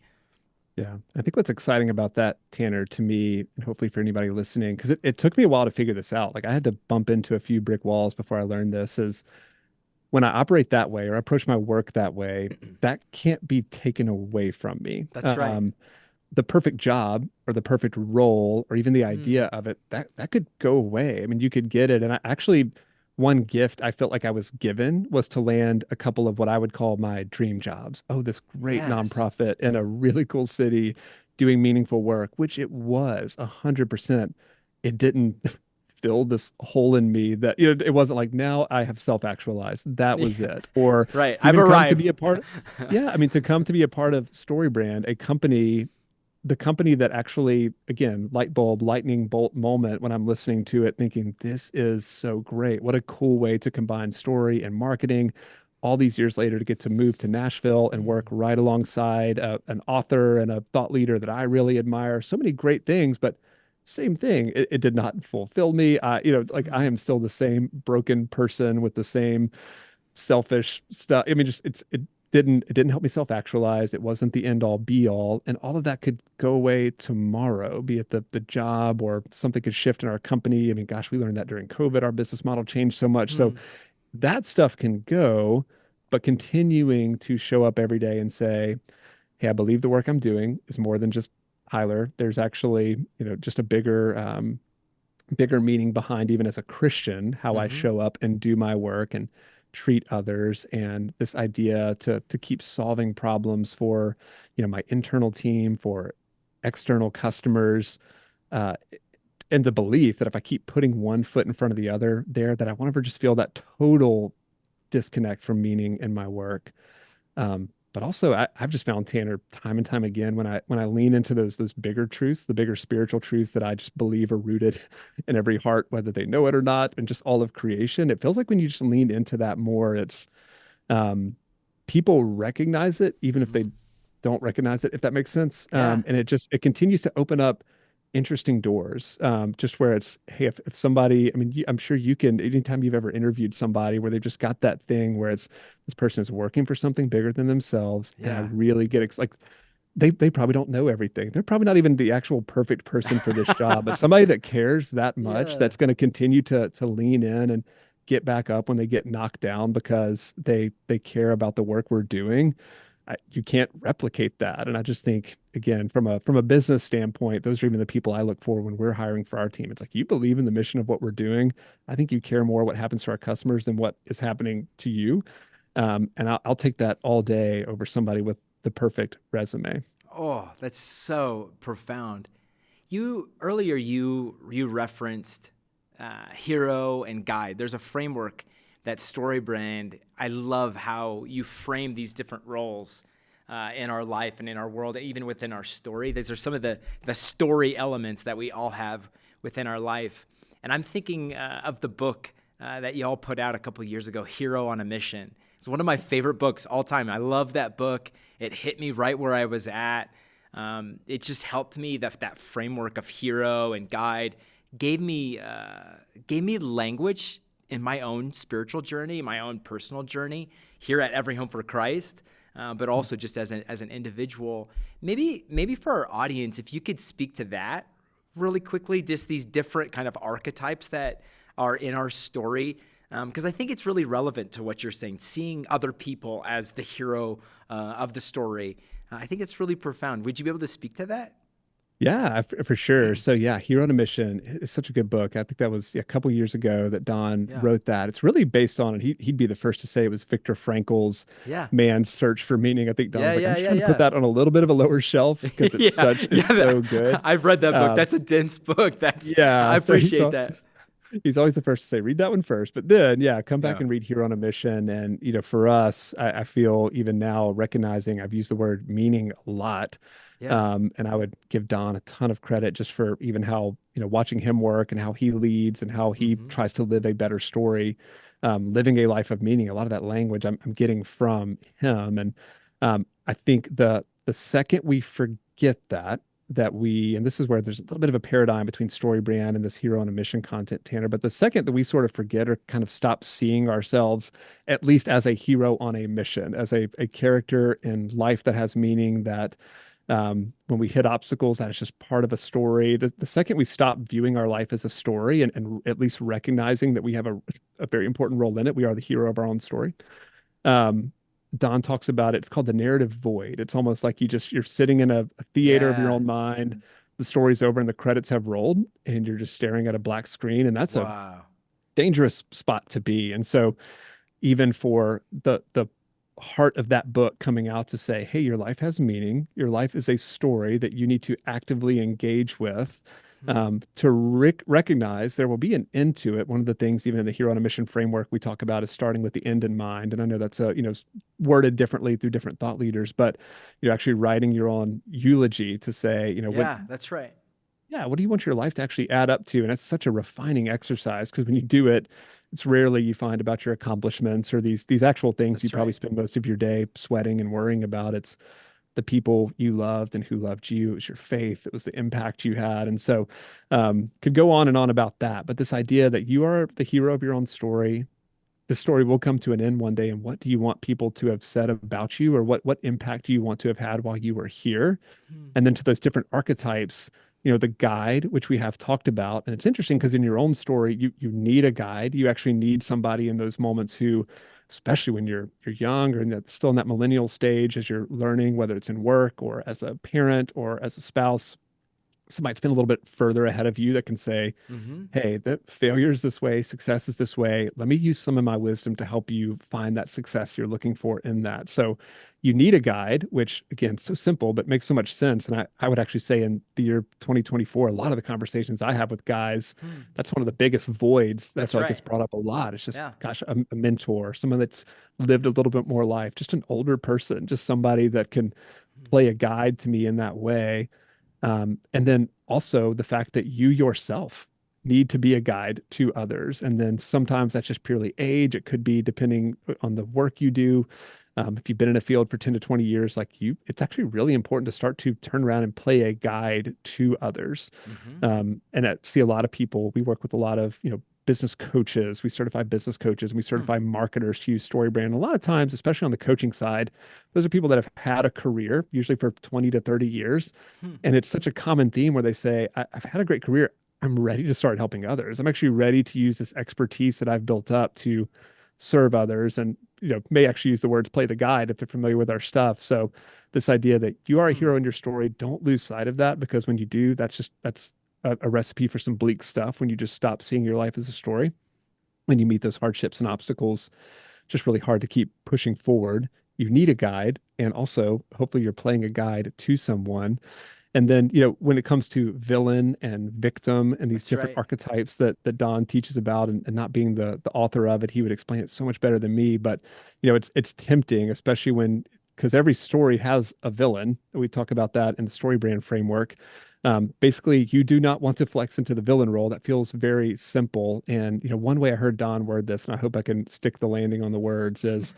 Yeah. I think what's exciting about that, Tanner, to me, and hopefully for anybody listening, because it took me a while to figure this out. Like, I had to bump into a few brick walls before I learned this, is when I operate that way or approach my work that way, that can't be taken away from me. That's right. The perfect job or the perfect role or even the idea Mm, of it, that could go away. I mean, you could get it. And I actually, one gift I felt like I was given was to land a couple of what I would call my dream jobs. Oh, this great yes. nonprofit in a really cool city doing meaningful work, which it was 100%. It didn't fill this hole in me that, it wasn't like, now I have self-actualized. That was Yeah. it. Or Right. to I've even come to be arrived. a part, yeah, I mean, to come to be a part of StoryBrand, a company, the company that actually, again, light bulb, lightning bolt moment when I'm listening to it, thinking, this is so great. What a cool way to combine story and marketing. All these years later, to get to move to Nashville and work Mm, right alongside an author and a thought leader that I really admire. So many great things, but same thing. It did not fulfill me. Like, I mm, am still the same broken person with the same selfish stuff. I mean, just it didn't help me self-actualize. It wasn't the end all be all. And all of that could go away tomorrow, be it the job or something could shift in our company. I mean, gosh, we learned that during COVID. Our business model changed so much. So mm. that stuff can go, but continuing to show up every day and say, hey, I believe the work I'm doing is more than just Tyler. There's actually, just a bigger bigger meaning behind, even as a Christian, how I Mm-hmm. show up and do my work and treat others, and this idea to keep solving problems for, my internal team, for external customers, uh, and the belief that if I keep putting one foot in front of the other there, that I won't ever just feel that total disconnect from meaning in my work. But also, I've just found, Tanner, time and time again, when I lean into those bigger truths, the bigger spiritual truths that I just believe are rooted in every heart, whether they know it or not, and just all of creation. It feels like when you just lean into that more, it's um, people recognize it, even if they Mm-hmm. don't recognize it, if that makes sense. Yeah. And it continues to open up interesting doors. Just where it's, hey, if somebody, I mean, I'm sure you can, anytime you've ever interviewed somebody where they've just got that thing where it's this person is working for something bigger than themselves, and I Yeah. really get like they probably don't know everything. They're probably not even the actual perfect person for this job, but somebody that cares that much, Yeah. that's going to continue to lean in and get back up when they get knocked down because they care about the work we're doing. You can't replicate that. And I just think, again, from a business standpoint, those are even the people I look for when we're hiring for our team. It's like, you believe in the mission of what we're doing. I think you care more what happens to our customers than what is happening to you. And I'll take that all day over somebody with the perfect resume. Oh, that's so profound. You referenced hero and guide. There's a framework that StoryBrand. I love how you frame these different roles in our life and in our world, even within our story. These are some of the story elements that we all have within our life. And I'm thinking of the book that y'all put out a couple years ago, Hero on a Mission. It's one of my favorite books all time. I love that book. It hit me right where I was at. It just helped me, that framework of hero and guide gave me language in my own spiritual journey, my own personal journey here at Every Home for Christ, but also just as an individual. Maybe for our audience, if you could speak to that really quickly, just these different kind of archetypes that are in our story, because I think it's really relevant to what you're saying, seeing other people as the hero of the story. I think it's really profound. Would you be able to speak to that? Yeah, for sure. So yeah, Hero on a Mission is such a good book. I think that was a couple years ago that Don Yeah. wrote that. It's really based on, and he'd be the first to say it was Viktor Frankl's Yeah. man's search for meaning. I think Don Yeah, was like, I'm yeah, just yeah, trying to put yeah. that on a little bit of a lower shelf because Yeah, it's so good. I've read that book. Um, That's a dense book. yeah, I so appreciate that. he's always the first to say, read that one first. But then, yeah, come back Yeah. and read Hero on a Mission. And, for us, I feel even now recognizing I've used the word meaning a lot. Yeah. And I would give Don a ton of credit just for even how, watching him work and how he leads and how he Mm-hmm. tries to live a better story, living a life of meaning. A lot of that language I'm getting from him. And I think the second we forget and this is where there's a little bit of a paradigm between story brand and this hero on a mission content, Tanner. But the second that we sort of forget or kind of stop seeing ourselves, at least as a hero on a mission, as a character in life that has meaning, that when we hit obstacles, that is just part of a story. The second we stop viewing our life as a story and at least recognizing that we have a very important role in it, we are the hero of our own story. Um, Don talks about it. It's called the narrative void. It's almost like you're sitting in a theater of your Yeah. own mind. The story's over and the credits have rolled, and you're just staring at a black screen. And that's a Wow. dangerous spot to be. And so, even for the heart of that book coming out to say, hey, your life has meaning. Your life is a story that you need to actively engage with, Hmm. to recognize there will be an end to it. One of the things, even in the Hero on a Mission framework, we talk about is starting with the end in mind. And I know that's worded differently through different thought leaders, but you're actually writing your own eulogy to say, Yeah, that's right. what do you want your life to actually add up to? And it's such a refining exercise because when you do it, it's rarely you find about your accomplishments or these actual things you That's probably right. spend most of your day sweating and worrying about. It's the people you loved and who loved you. It was your faith. It was the impact you had. And so could go on and on about that. But this idea that you are the hero of your own story, the story will come to an end one day. And what do you want people to have said about you, or what impact do you want to have had while you were here? Hmm. And then to those different archetypes, the guide, which we have talked about. And it's interesting because in your own story, you need a guide. You actually need somebody in those moments who, especially when you're young or still in that millennial stage as you're learning, whether it's in work or as a parent or as a spouse, somebody that's been a little bit further ahead of you that can say, Mm-hmm. hey, the failure is this way, success is this way. Let me use some of my wisdom to help you find that success you're looking for in that. So you need a guide, which again, so simple, but makes so much sense. And I would actually say in the year 2024, a lot of the conversations I have with guys, Hmm. that's one of the biggest voids that I That's feel like right. gets brought up a lot. It's just, Yeah. gosh, a mentor, someone that's lived a little bit more life, just an older person, just somebody that can play a guide to me in that way. And then also the fact that you yourself need to be a guide to others. And then sometimes that's just purely age. It could be depending on the work you do. If you've been in a field for 10 to 20 years, like you, it's actually really important to start to turn around and play a guide to others. Mm-hmm. And I see a lot of people, we work with a lot of, business coaches, we certify business coaches, and we Hmm. certify marketers to use StoryBrand. A lot of times, especially on the coaching side, those are people that have had a career, usually for 20 to 30 years. Hmm. And it's such a common theme where they say, I've had a great career. I'm ready to start helping others. I'm actually ready to use this expertise that I've built up to serve others and, may actually use the words play the guide if they're familiar with our stuff. So this idea that you are a Hmm. hero in your story, don't lose sight of that, because when you do, that's a recipe for some bleak stuff when you just stop seeing your life as a story. When you meet those hardships and obstacles, just really hard to keep pushing forward. You need a guide. And also, hopefully, you're playing a guide to someone. And then, when it comes to villain and victim and these That's different right. archetypes that Don teaches about, and not being the author of it, he would explain it so much better than me. But, it's tempting, especially because every story has a villain. We talk about that in the story brand framework. Basically, you do not want to flex into the villain role. That feels very simple. And, one way I heard Don word this, and I hope I can stick the landing on the words, is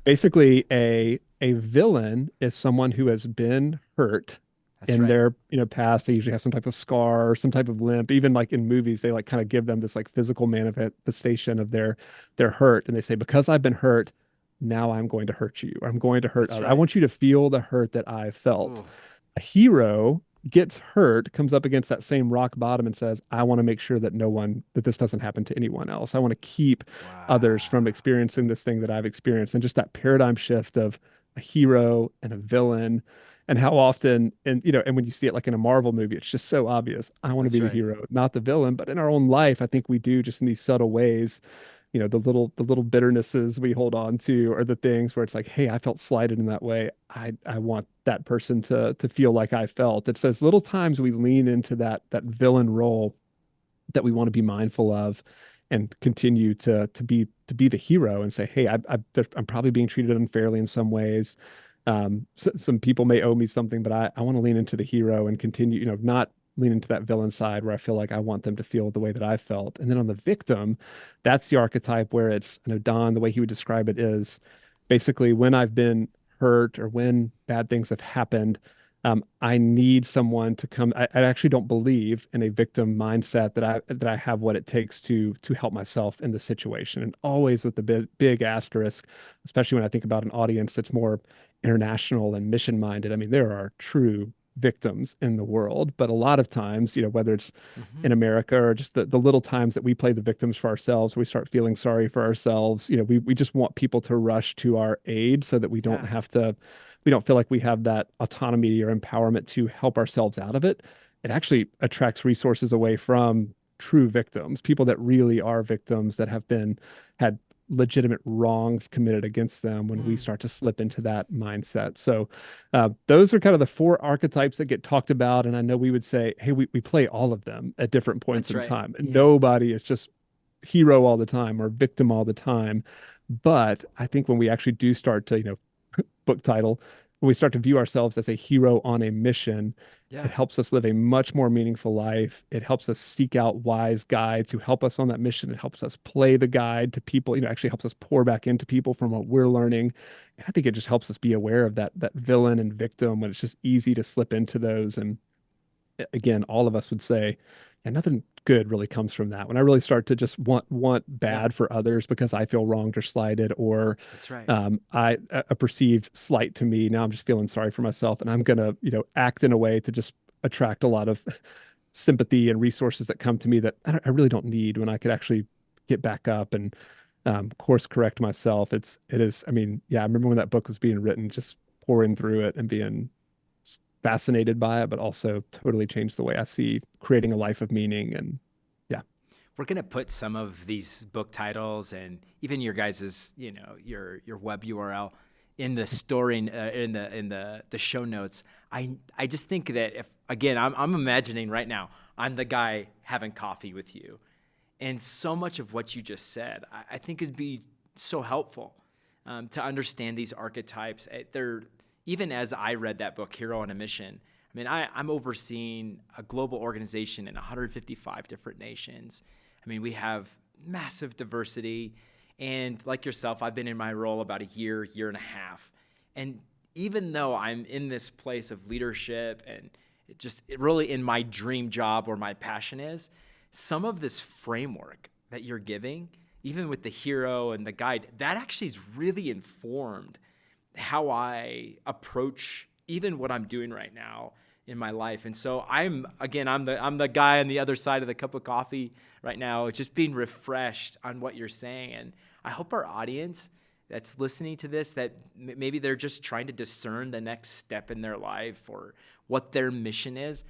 basically a villain is someone who has been hurt That's in right. their past. They usually have some type of scar or some type of limp. Even like in movies, they like kind of give them this like physical manifestation of their hurt, and they say, because I've been hurt, now I'm going to hurt you, or I'm going to hurt That's others. I right. want you to feel the hurt that I felt. Ooh. A hero gets hurt, comes up against that same rock bottom and says, I want to make sure that this doesn't happen to anyone else. I want to keep others Wow. from experiencing this thing that I've experienced. And just that paradigm shift of a hero and a villain, and how often, and when you see it like in a Marvel movie, it's just so obvious. I want to That's be the right. hero, not the villain. But in our own life, I think we do, just in these subtle ways. The little bitternesses we hold on to are the things where it's like, hey, I felt slighted in that way. I want that person to feel like I felt. It's those little times we lean into that villain role that we want to be mindful of, and continue to be the hero and say, hey, I'm probably being treated unfairly in some ways. Some people may owe me something, but I want to lean into the hero and continue, not lean into that villain side where I feel like I want them to feel the way that I felt. And then on the victim, that's the archetype where it's, Don, the way he would describe it is basically when I've been hurt or when bad things have happened, I need someone to come. I actually don't believe in a victim mindset that I have what it takes to help myself in the situation. And always with the big asterisk, especially when I think about an audience that's more international and mission minded. I mean, there are true victims in the world, but a lot of times, whether it's Mm-hmm. in America or just the little times that we play the victims for ourselves, we start feeling sorry for ourselves. We just want people to rush to our aid so that Yeah. we don't feel like we have that autonomy or empowerment to help ourselves out of it. It actually attracts resources away from true victims, people that really are victims that have had legitimate wrongs committed against them, when we Hmm. start to slip into that mindset. So those are kind of the four archetypes that get talked about. And I know we would say, hey, we play all of them at different points That's in right. time. And Yeah. nobody is just hero all the time or victim all the time. But I think when we actually do start to, book title, when we start to view ourselves as a hero on a mission, Yeah. it helps us live a much more meaningful life. It helps us seek out wise guides who help us on that mission. It helps us play the guide to people, actually helps us pour back into people from what we're learning. And I think it just helps us be aware of that villain and victim when it's just easy to slip into those. And again, all of us would say, yeah, nothing good really comes from that. When I really start to just want Yeah. bad for others because I feel wronged or slighted, or That's right. I a perceived slight to me, now I'm just feeling sorry for myself, and I'm gonna act in a way to just attract a lot of sympathy and resources that come to me that I really don't need, when I could actually get back up and course correct myself. It is. I mean, yeah, I remember when that book was being written, just pouring through it and being fascinated by it, but also totally changed the way I see creating a life of meaning. And yeah. We're going to put some of these book titles and even your guys's, your web URL in the story, in the show notes. I just think that if, again, I'm imagining right now, I'm the guy having coffee with you. And so much of what you just said, I think would be so helpful to understand these archetypes. Even as I read that book, Hero on a Mission, I mean, I'm overseeing a global organization in 155 different nations. I mean, we have massive diversity. And like yourself, I've been in my role about a year and a half. And even though I'm in this place of leadership and it really in my dream job where my passion is, some of this framework that you're giving, even with the hero and the guide, that actually is really informed how I approach even what I'm doing right now in my life. And so I'm the guy on the other side of the cup of coffee right now, just being refreshed on what you're saying. And I hope our audience that's listening to this, that maybe they're just trying to discern the next step in their life or what their mission is.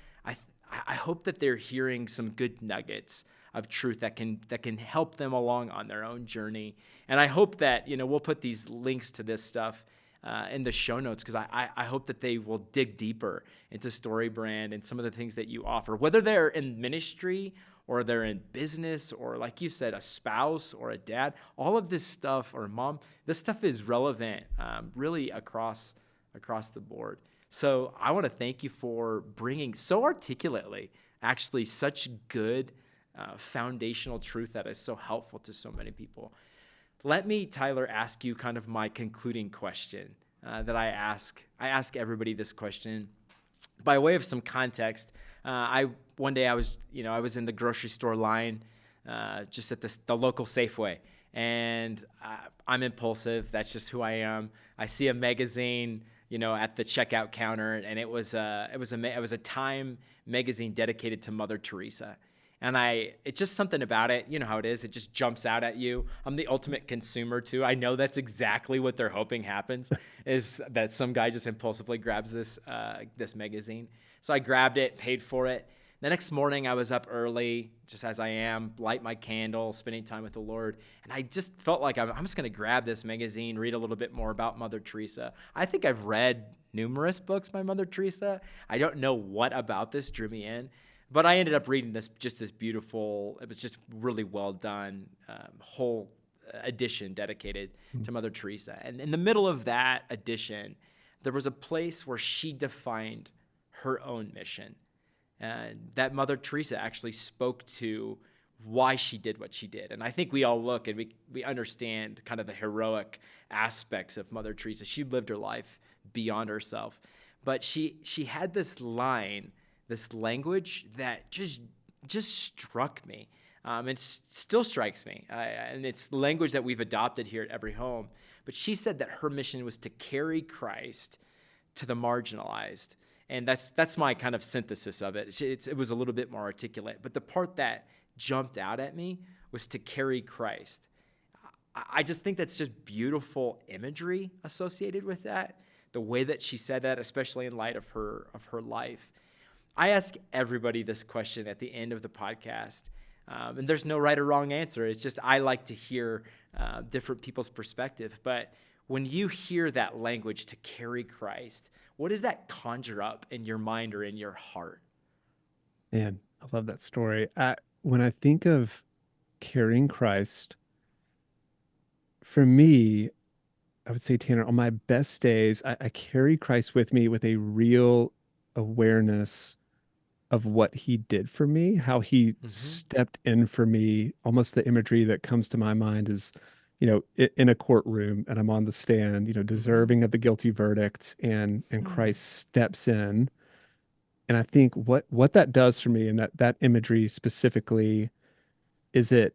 I hope that they're hearing some good nuggets of truth that can help them along on their own journey. And I hope that, we'll put these links to this stuff in the show notes, because I hope that they will dig deeper into StoryBrand and some of the things that you offer, whether they're in ministry or they're in business or, like you said, a spouse or a dad. All of this stuff, or mom, this stuff is relevant really across the board. So I want to thank you for bringing so articulately actually such good foundational truth that is so helpful to so many people. Let me, Tyler, ask you kind of my concluding question that I ask. I ask everybody this question by way of some context. One day I was in the grocery store line, just at the local Safeway, and I'm impulsive. That's just who I am. I see a magazine, at the checkout counter, and it was a Time magazine dedicated to Mother Teresa. And it's just something about it. You know how it is. It just jumps out at you. I'm the ultimate consumer too. I know that's exactly what they're hoping happens, is that some guy just impulsively grabs this magazine. So I grabbed it, paid for it. The next morning I was up early, just as I am, light my candle, spending time with the Lord. And I just felt like I'm just going to grab this magazine, read a little bit more about Mother Teresa. I think I've read numerous books by Mother Teresa. I don't know what about this drew me in. But I ended up reading this beautiful, it was just really well done, whole edition dedicated to Mother Teresa. And in the middle of that edition, there was a place where she defined her own mission. And that Mother Teresa actually spoke to why she did what she did. And I think we all look and we understand kind of the heroic aspects of Mother Teresa. She lived her life beyond herself. But she had this line, this language that just struck me. It still strikes me. And it's language that we've adopted here at Every Home. But she said that her mission was to carry Christ to the marginalized. And that's my kind of synthesis of it. It was a little bit more articulate. But the part that jumped out at me was to carry Christ. I just think that's just beautiful imagery associated with that. The way that she said that, especially in light of her life. I ask everybody this question at the end of the podcast, and there's no right or wrong answer. It's just I like to hear different people's perspective. But when you hear that language, to carry Christ, what does that conjure up in your mind or in your heart? Man, I love that story. When I think of carrying Christ, for me, I would say, Tanner, on my best days, I carry Christ with me with a real awareness of what he did for me, how he stepped in for me. Almost the imagery that comes to my mind is, in a courtroom and I'm on the stand, deserving of the guilty verdict, and Christ steps in. And I think what that does for me, and that imagery specifically, is it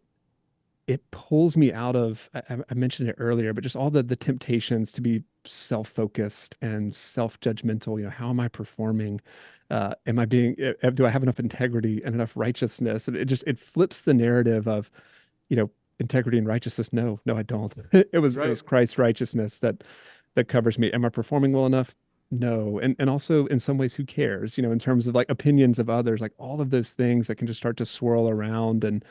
pulls me out of, I mentioned it earlier, but just all the temptations to be self-focused and self-judgmental. How am I performing? Do I have enough integrity and enough righteousness? And it flips the narrative of, integrity and righteousness. No, I don't. It was Christ's righteousness that covers me. Am I performing well enough? no, and also in some ways, who cares, in terms of like opinions of others, like all of those things that can just start to swirl around and,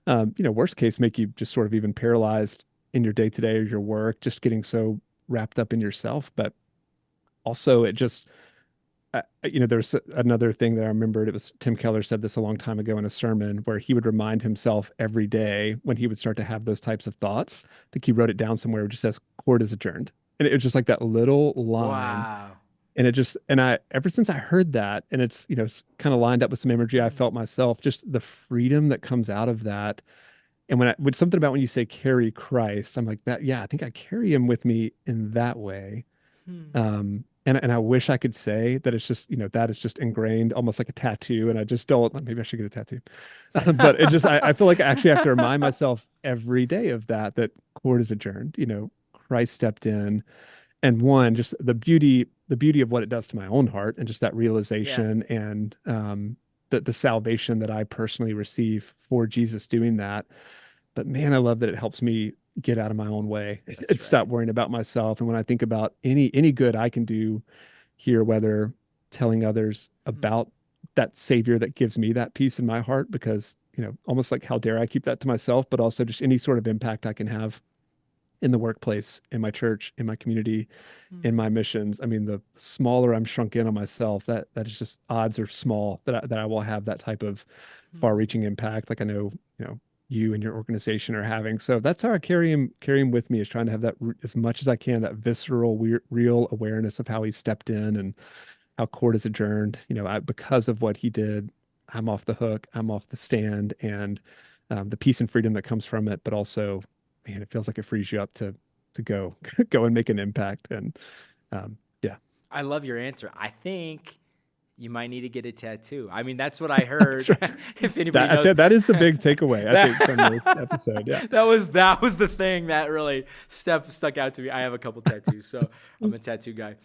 worst case, make you just sort of even paralyzed in your day to day or your work, just getting so wrapped up in yourself. But also it just, there's another thing that I remembered. It was Tim Keller said this a long time ago in a sermon where he would remind himself every day when he would start to have those types of thoughts. I think he wrote it down somewhere. It just says court is adjourned. And it was just like that little line. Wow. And ever since I heard that, and it's, kind of lined up with some imagery I felt myself, just the freedom that comes out of that. And when something about when you say carry Christ, I'm like that. Yeah, I think I carry him with me in that way. And I wish I could say that it's just, that is just ingrained almost like a tattoo. And I just don't, maybe I should get a tattoo. But it just, I feel like I actually have to remind myself every day of that court is adjourned, Christ stepped in. And one, just the beauty of what it does to my own heart and just that realization and the salvation that I personally receive for Jesus doing that. But man, I love that it helps me get out of my own way and stop worrying about myself. And when I think about any good I can do here, whether telling others about that Savior that gives me that peace in my heart, because, almost like how dare I keep that to myself, but also just any sort of impact I can have in the workplace, in my church, in my community, in my missions. I mean, the smaller I'm shrunk in on myself, that is just odds are small that I will have that type of far-reaching impact. Like I know, you and your organization are having. So that's how I carry him with me, is trying to have that as much as I can, that visceral, real awareness of how he stepped in and how court is adjourned. Because of what he did, I'm off the hook, I'm off the stand, and the peace and freedom that comes from it. But also, man, it feels like it frees you up to go and make an impact. And yeah. I love your answer. I think you might need to get a tattoo. I mean, that's what I heard. Right. If anybody knows, that is the big takeaway, I think, from this episode. Yeah, that was the thing that really stuck out to me. I have a couple tattoos, so I'm a tattoo guy.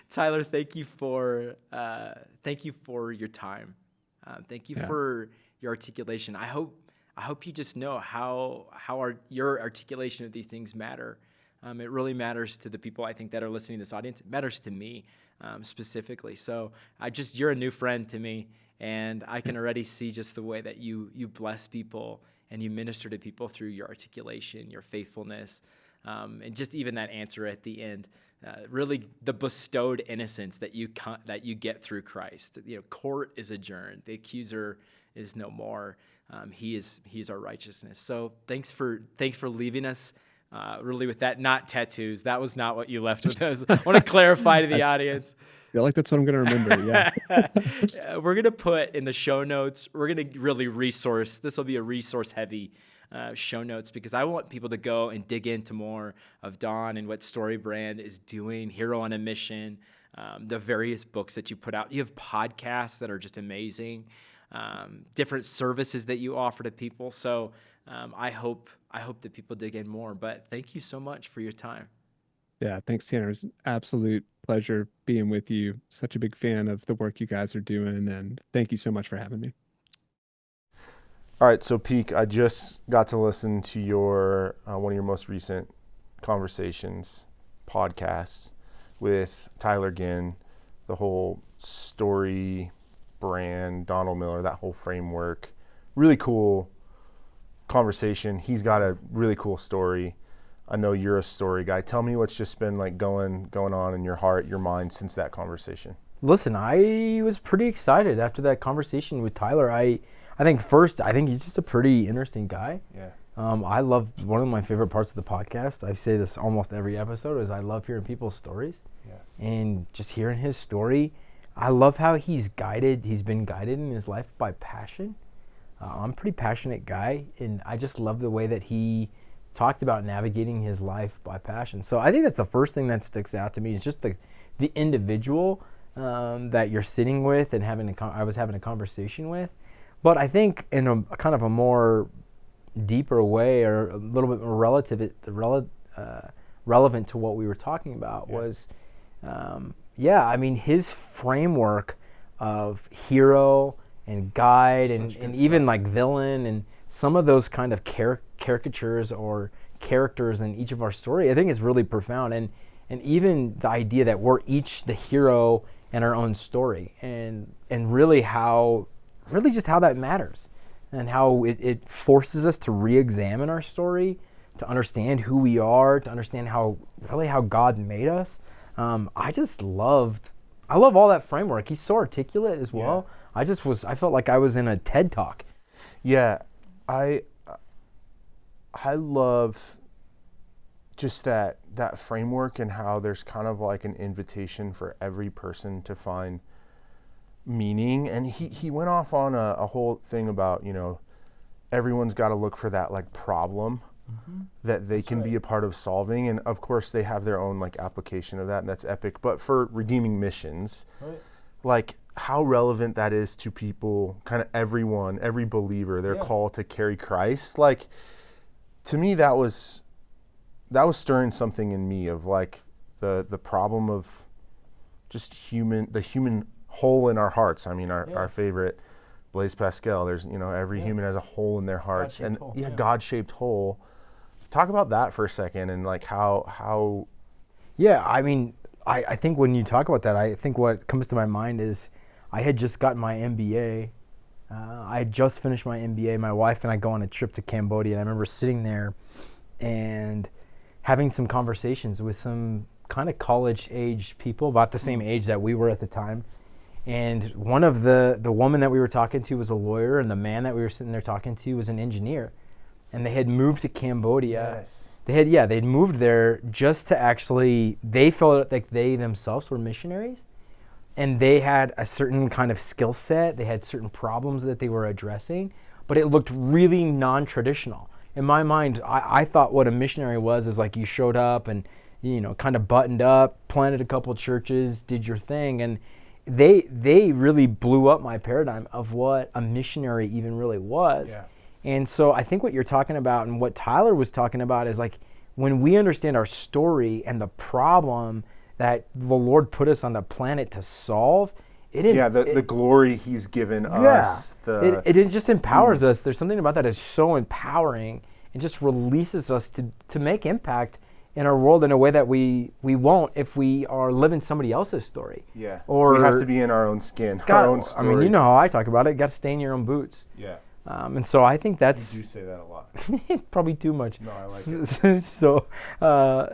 Tyler, thank you for your time. Thank you for your articulation. I hope you just know how your articulation of these things matter. It really matters to the people I think that are listening to this audience. It matters to me specifically. So you're a new friend to me, and I can already see just the way that you bless people and you minister to people through your articulation, your faithfulness, and just even that answer at the end. Really, the bestowed innocence that you get through Christ. Court is adjourned. The accuser is no more. He is our righteousness. So thanks for leaving us really with that, not tattoos. That was not what you left with us. I want to clarify to the audience. I feel like that's what I'm going to remember. Yeah. We're going to put in the show notes, we're going to really this will be a resource heavy show notes, because I want people to go and dig into more of Don and what StoryBrand is doing, Hero on a Mission, the various books that you put out. You have podcasts that are just amazing. Different services that you offer to people. So I hope that people dig in more. But thank you so much for your time. Yeah, thanks, Tanner. It's an absolute pleasure being with you. Such a big fan of the work you guys are doing, and thank you so much for having me. All right, so Peake, I just got to listen to your one of your most recent conversations podcasts with Tyler Ginn, the whole story brand, Donald Miller, that whole framework. Really cool conversation. He's got a really cool story. I know you're a story guy. Tell me what's just been like going on in your heart, your mind since that conversation. Listen, I was pretty excited after that conversation with Tyler. I think he's just a pretty interesting guy. Yeah. I love, one of my favorite parts of the podcast, I say this almost every episode, is I love hearing people's stories. Yeah. And just hearing his story, I love how he's been guided in his life by passion. I'm a pretty passionate guy, and I just love the way that he talked about navigating his life by passion. So I think that's the first thing that sticks out to me, is just the individual that you're sitting with and I was having a conversation with. But I think in a kind of a more deeper way, or a little bit more relevant to what we were talking about, was, his framework of hero and guide and even like villain and some of those kind of caricatures or characters in each of our story, I think is really profound. and even the idea that we're each the hero in our own story, and really just how that matters, and how it forces us to re-examine our story, to understand who we are, to understand how God made us. I love all that framework. He's so articulate as well. Yeah. I felt like I was in a TED Talk. Yeah, I love just that framework, and how there's kind of like an invitation for every person to find meaning. And he went off on a whole thing about, everyone's got to look for that like problem that they can be a part of solving. And of course they have their own like application of that, and that's epic. But for redeeming missions, like how relevant that is to people, kind of every believer, their call to carry Christ. Like, to me, that was stirring something in me of like the problem of just the human hole in our hearts. I mean, our favorite Blaise Pascal, there's, every human has a hole in their hearts, and God-shaped hole. Talk about that for a second, and like how. Yeah, I mean, I think when you talk about that, I think what comes to my mind is I had just gotten my MBA. I had just finished my MBA. My wife and I go on a trip to Cambodia, and I remember sitting there and having some conversations with some kind of college-age people, about the same age that we were at the time. And one of the woman that we were talking to was a lawyer, and the man that we were sitting there talking to was an engineer. And they had moved to Cambodia. Yes. They'd moved there just to actually, they felt like they themselves were missionaries, and they had a certain kind of skill set. They had certain problems that they were addressing, but it looked really non-traditional. In my mind, I thought what a missionary was is like you showed up and, kind of buttoned up, planted a couple churches, did your thing. And they really blew up my paradigm of what a missionary even really was. Yeah. And so I think what you're talking about, and what Tyler was talking about, is like when we understand our story and the problem that the Lord put us on the planet to solve, the glory He's given us. It just empowers us. There's something about that that's so empowering, and just releases us to make impact in our world in a way that we won't if we are living somebody else's story. Yeah. Or we have to be in our own skin, our own story. I mean, you know how I talk about it. You got to stay in your own boots. Yeah. And so I think that's... You do say that a lot. Probably too much. No, I like it. So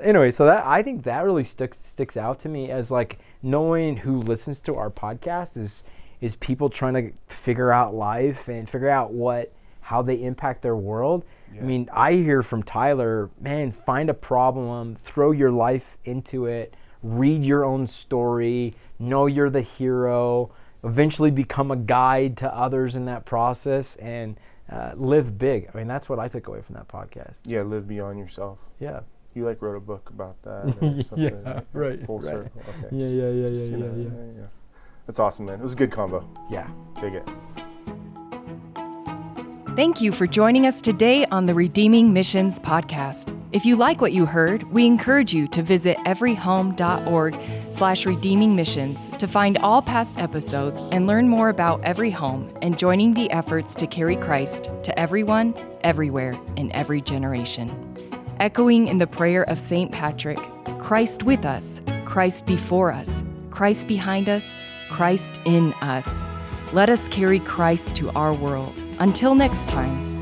anyway, so that I think that really sticks out to me as like knowing who listens to our podcast is people trying to figure out life and figure out how they impact their world. Yeah. I mean, I hear from Tyler, man, find a problem, throw your life into it, read your own story, know you're the hero, eventually become a guide to others in that process, and live big. I mean, that's what I took away from that podcast. Yeah, live beyond yourself. Yeah. You wrote a book about that or something? Yeah, right. Full right. circle. Okay. Yeah. That's awesome, man. It was a good combo. Yeah. Dig it. Thank you for joining us today on the Redeeming Missions podcast. If you like what you heard, we encourage you to visit everyhome.org/redeemingmissions to find all past episodes and learn more about Every Home and joining the efforts to carry Christ to everyone, everywhere, in every generation. Echoing in the prayer of St. Patrick, Christ with us, Christ before us, Christ behind us, Christ in us. Let us carry Christ to our world. Until next time.